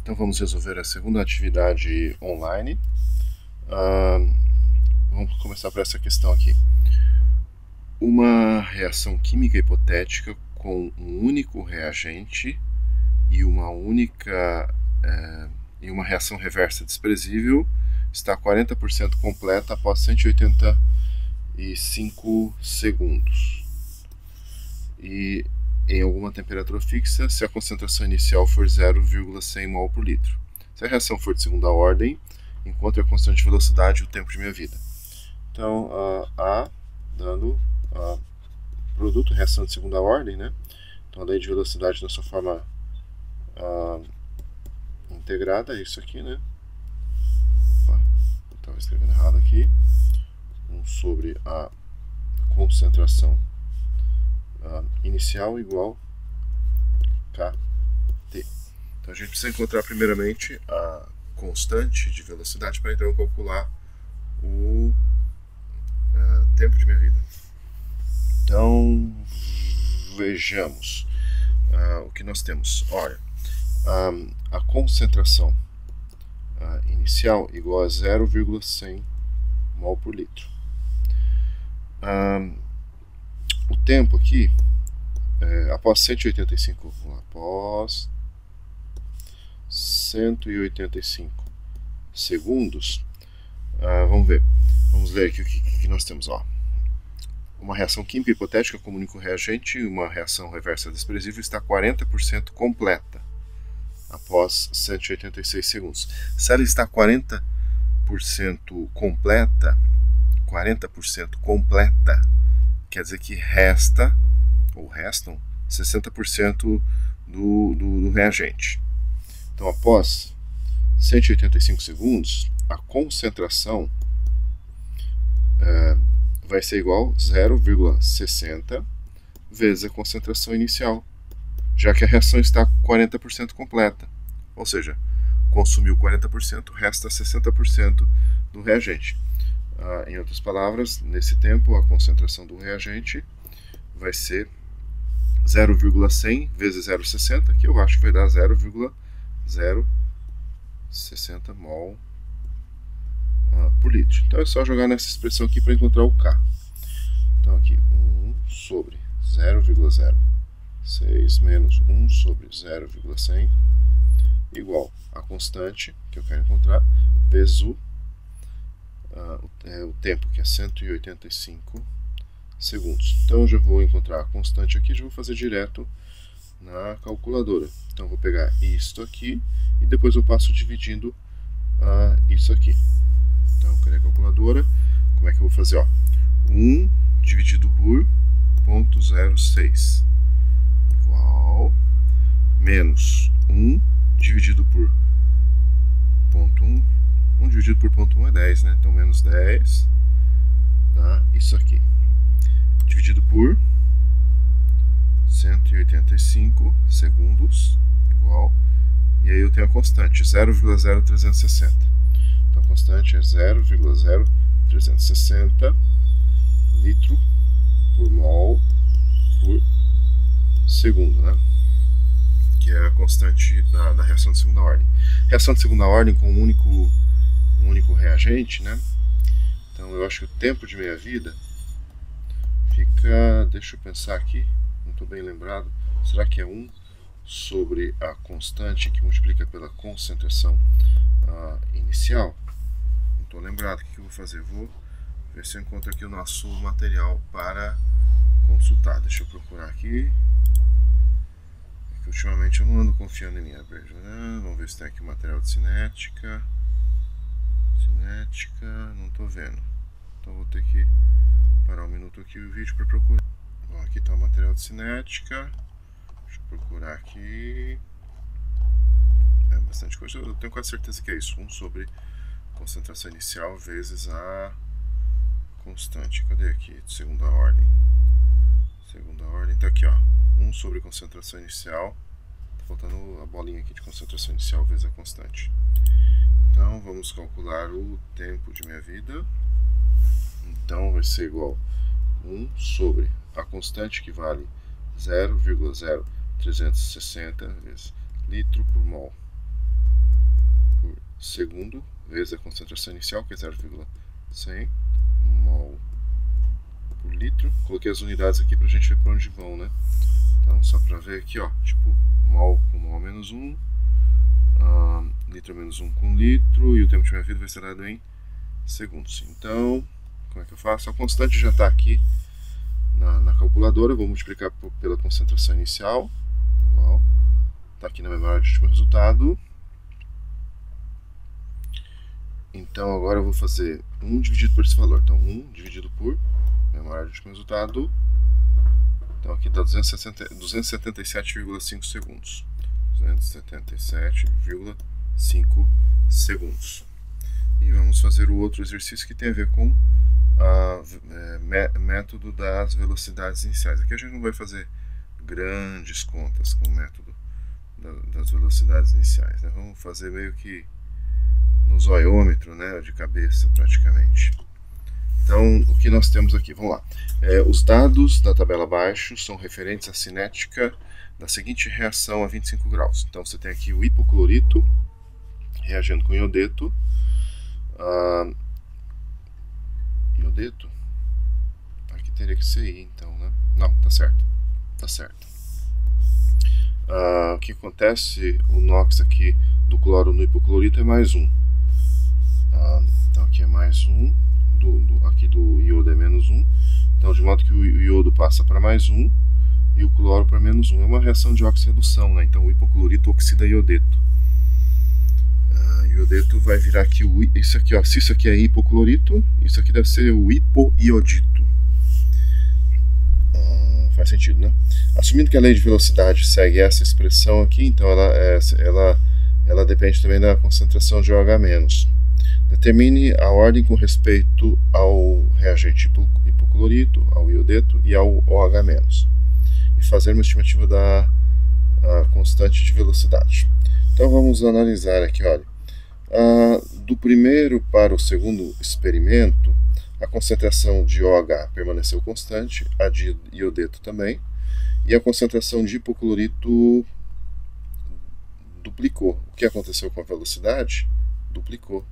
Então vamos resolver a segunda atividade online. Vamos começar por essa questão aqui. Uma reação química hipotética com um único reagente e uma reação reversa desprezível está 40% completa após 185 segundos. E em alguma temperatura fixa, se a concentração inicial for 0,100 mol por litro. Se a reação for de segunda ordem, encontre a constante de velocidade e o tempo de meia-vida. Então, A dando produto, reação de segunda ordem, né? Então, a lei de velocidade na sua forma integrada é isso aqui, né? Opa, estava escrevendo errado aqui. 1 sobre a concentração inicial igual KT. Então a gente precisa encontrar primeiramente a constante de velocidade para então calcular o tempo de meia-vida. Então vejamos o que nós temos. Olha, a concentração inicial igual a 0,100 mol por litro. O tempo aqui, após 185 segundos, vamos ver, vamos ler aqui o que nós temos. Uma reação química hipotética com um único reagente e uma reação reversa desprezível está 40% completa após 186 segundos. Se ela está 40% completa, quer dizer que restam 60% do reagente. Então, após 185 segundos, a concentração vai ser igual a 0,60 vezes a concentração inicial, já que a reação está 40% completa. Ou seja, consumiu 40%, resta 60% do reagente. Em outras palavras, nesse tempo, a concentração do reagente vai ser 0,100 vezes 0,60, que eu acho que vai dar 0,060 mol por litro. Então é só jogar nessa expressão aqui para encontrar o K. Então aqui, 1 sobre 0,06 menos 1 sobre 0,100 igual a constante que eu quero encontrar vezes o tempo, que é 185 segundos. Então eu já vou encontrar a constante aqui, já vou fazer direto na calculadora. Então eu vou pegar isto aqui e depois eu passo dividindo isso aqui. Então, cadê a calculadora? Como é que eu vou fazer? 1 dividido por 0,06 igual menos 1 dividido por 0,1. 1 dividido por 0,1 é 10, né? Então, menos 10 dá isso aqui. Dividido por 185 segundos, igual. E aí eu tenho a constante, 0,0360. Então, a constante é 0,0360 litro por mol por segundo, né? Que é a constante da reação de segunda ordem. Reação de segunda ordem com um único reagente, né? Então eu acho que o tempo de meia-vida fica, deixa eu pensar aqui, não estou bem lembrado, será que é 1 sobre a constante que multiplica pela concentração inicial? Não estou lembrado. O que eu vou fazer? Vou ver se eu encontro aqui o nosso material para consultar. Deixa eu procurar aqui. Ultimamente eu não ando confiando em mim, veja, né? Vamos ver se tem aqui o material de cinética. Não estou vendo. Então vou ter que parar um minuto aqui o vídeo para procurar. Bom, aqui está o material de cinética. Deixa eu procurar aqui. É bastante coisa. Eu tenho quase certeza que é isso. 1 sobre concentração inicial vezes a constante. Cadê aqui? De segunda ordem. Segunda ordem. Tá aqui, 1 sobre concentração inicial. Tá faltando a bolinha aqui de concentração inicial vezes a constante. Então vamos calcular o tempo de meia-vida. Então vai ser igual a 1 sobre a constante, que vale 0,0360 vezes litro por mol segundo vezes a concentração inicial, que é 0,100 mol por litro. Coloquei as unidades aqui para a gente ver para onde vão, né? Então, só para ver aqui, ó, tipo, mol com mol menos 1, litro menos 1 com litro, e o tempo de meia-vida vai ser dado em segundos. Então, como é que eu faço? A constante já está aqui na calculadora, eu vou multiplicar pela concentração inicial, está aqui na memória de último resultado. Então agora eu vou fazer 1 dividido por esse valor, então 1 dividido por memória de último resultado, então aqui dá 277,5 segundos, 277,5 segundos. E vamos fazer o outro exercício que tem a ver com método das velocidades iniciais. Aqui a gente não vai fazer grandes contas com o método das velocidades iniciais, né? Vamos fazer meio que no zoiômetro, né, de cabeça praticamente. Então, o que nós temos aqui, vamos lá. Os dados da tabela abaixo são referentes à cinética da seguinte reação a 25 graus. Então, você tem aqui o hipoclorito reagindo com iodeto. Iodeto? Aqui teria que ser I, então, né? Não, tá certo. Tá certo. O que acontece? O NOx aqui do cloro no hipoclorito é mais 1. Então aqui é mais 1. Aqui do iodo é menos 1. Então, de modo que o iodo passa para mais 1 e o cloro para menos 1. É uma reação de oxirredução, né? Então o hipoclorito oxida iodeto. Iodeto vai virar aqui isso aqui, ó. Se isso aqui é hipoclorito, isso aqui deve ser o hipoiodito. Faz sentido, né? Assumindo que a lei de velocidade segue essa expressão aqui, então ela depende também da concentração de OH-. Determine a ordem com respeito ao reagente hipoclorito, ao iodeto e ao OH-. E fazer uma estimativa da constante de velocidade. Então vamos analisar aqui, olha. Do primeiro para o segundo experimento, a concentração de OH permaneceu constante, a de iodeto também, e a concentração de hipoclorito duplicou. O que aconteceu com a velocidade? Duplicou.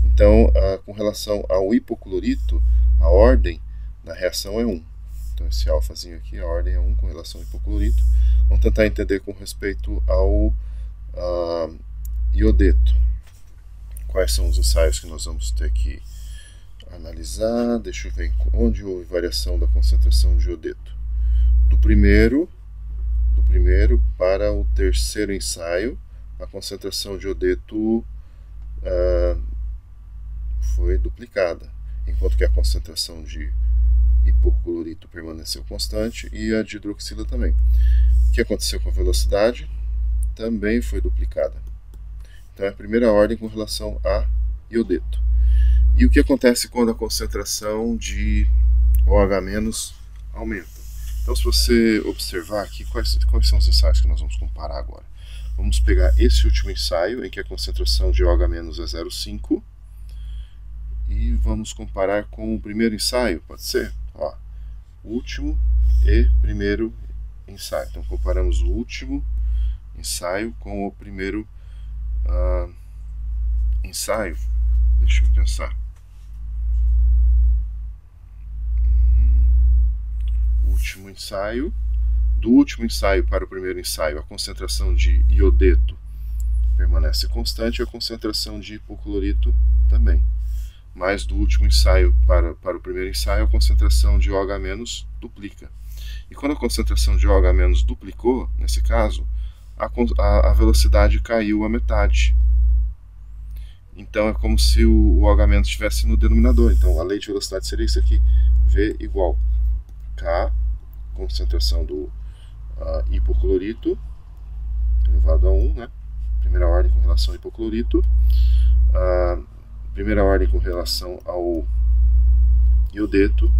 Então, com relação ao hipoclorito, a ordem da reação é 1. Então, esse alfazinho aqui, a ordem é 1 com relação ao hipoclorito. Vamos tentar entender com respeito ao iodeto. Quais são os ensaios que nós vamos ter que analisar? Deixa eu ver onde houve variação da concentração de iodeto. Do primeiro para o terceiro ensaio, a concentração de iodeto foi duplicada, enquanto que a concentração de hipoclorito permaneceu constante e a de hidroxila também. O que aconteceu com a velocidade? Também foi duplicada. Então é a primeira ordem com relação a iodeto. E o que acontece quando a concentração de OH- aumenta? Então, se você observar aqui, quais são os ensaios que nós vamos comparar agora? Vamos pegar esse último ensaio, em que a concentração de OH- é 0,5, e vamos comparar com o primeiro ensaio, pode ser? Ó, último e primeiro ensaio. Então, comparamos o último ensaio com o primeiro ensaio. Deixa eu pensar. Último ensaio. Do último ensaio para o primeiro ensaio, a concentração de iodeto permanece constante e a concentração de hipoclorito também. Mas do último ensaio para o primeiro ensaio, a concentração de OH- duplica. E quando a concentração de OH- duplicou, nesse caso, a velocidade caiu à metade. Então é como se o OH- estivesse no denominador. Então a lei de velocidade seria isso aqui: V igual K, concentração do hipoclorito, elevado a 1, né? Primeira ordem com relação ao hipoclorito, primeira ordem com relação ao iodeto,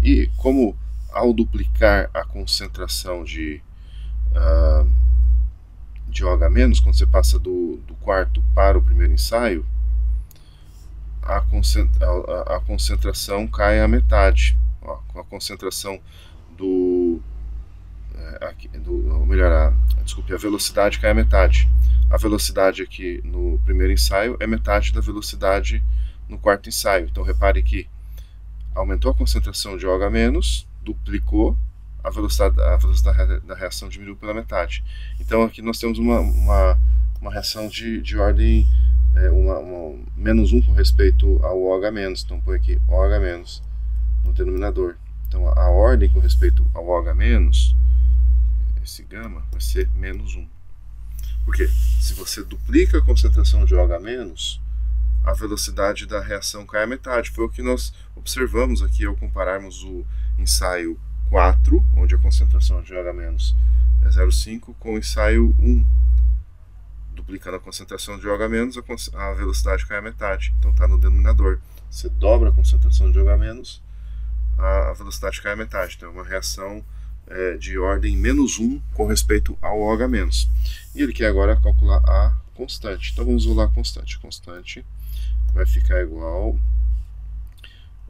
e como ao duplicar a concentração de OH-, quando você passa do quarto para o primeiro ensaio, a concentração cai à metade. Ó, com a concentração do a velocidade cai a metade. A velocidade aqui no primeiro ensaio é metade da velocidade no quarto ensaio. Então repare que aumentou a concentração de OH-, duplicou, a velocidade da reação diminuiu pela metade. Então aqui nós temos uma reação de ordem -1 com respeito ao OH-. Então põe aqui OH- no denominador. Então a ordem com respeito ao OH-, esse gama, vai ser -1. Porque se você duplica a concentração de OH-, a velocidade da reação cai a metade. Foi o que nós observamos aqui ao compararmos o ensaio 4, onde a concentração de OH- é 0,5, com o ensaio 1. Duplicando a concentração de OH-, a velocidade cai a metade. Então está no denominador. Você dobra a concentração de OH-, a velocidade cai a metade. Então é uma reação de ordem -1 com respeito ao OH-. E ele quer agora calcular a constante. Então vamos isolar a constante. A constante vai ficar igual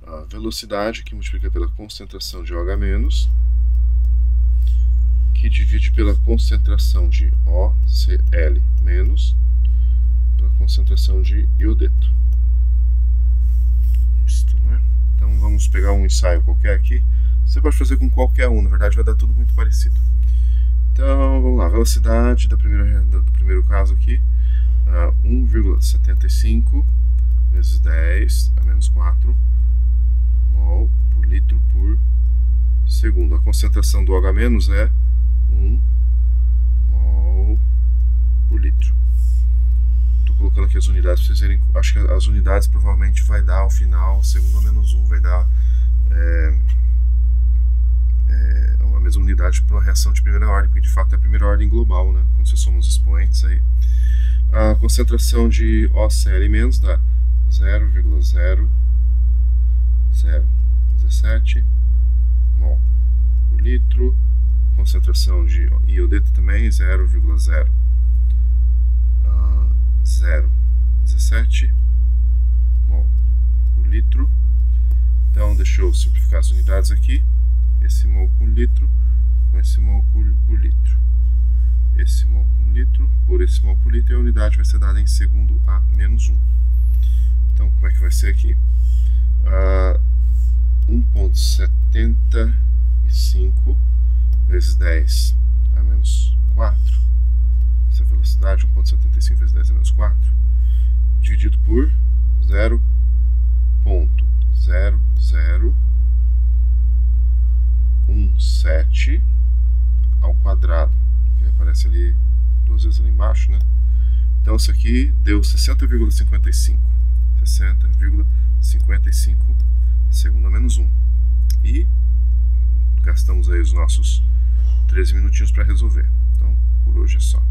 a velocidade que multiplica pela concentração de OH-, que divide pela concentração de OCl- pela concentração de iodeto. Isto, né? Então vamos pegar um ensaio qualquer aqui. Você pode fazer com qualquer um, na verdade vai dar tudo muito parecido. Então vamos lá, velocidade do primeiro caso aqui, 1,75 vezes 10 a menos 4 mol por litro por segundo. A concentração do OH- é 1 mol por litro. Estou colocando aqui as unidades para vocês verem. Acho que as unidades provavelmente vai dar ao final, segundo a -1, vai dar a mesma unidade para uma reação de primeira ordem, porque de fato é a primeira ordem global, né? Quando você soma os expoentes aí. A concentração de OCl- dá 0,0017 mol por litro. Concentração de iodeto também 0,017 mol por litro. Então deixa eu simplificar as unidades aqui. Esse mol por litro com esse mol por litro. Esse mol por litro por esse mol por litro, e a unidade vai ser dada em segundo a -1. Então como é que vai ser aqui? 1,75 vezes 10 a menos 4, essa velocidade, 1,75 vezes 10 a menos 4, dividido por 0,0017 ao quadrado, que aparece ali duas vezes ali embaixo, né? Então isso aqui deu 60,55 segundo a -1. E gastamos aí os nossos 13 minutinhos para resolver. Então por hoje é só.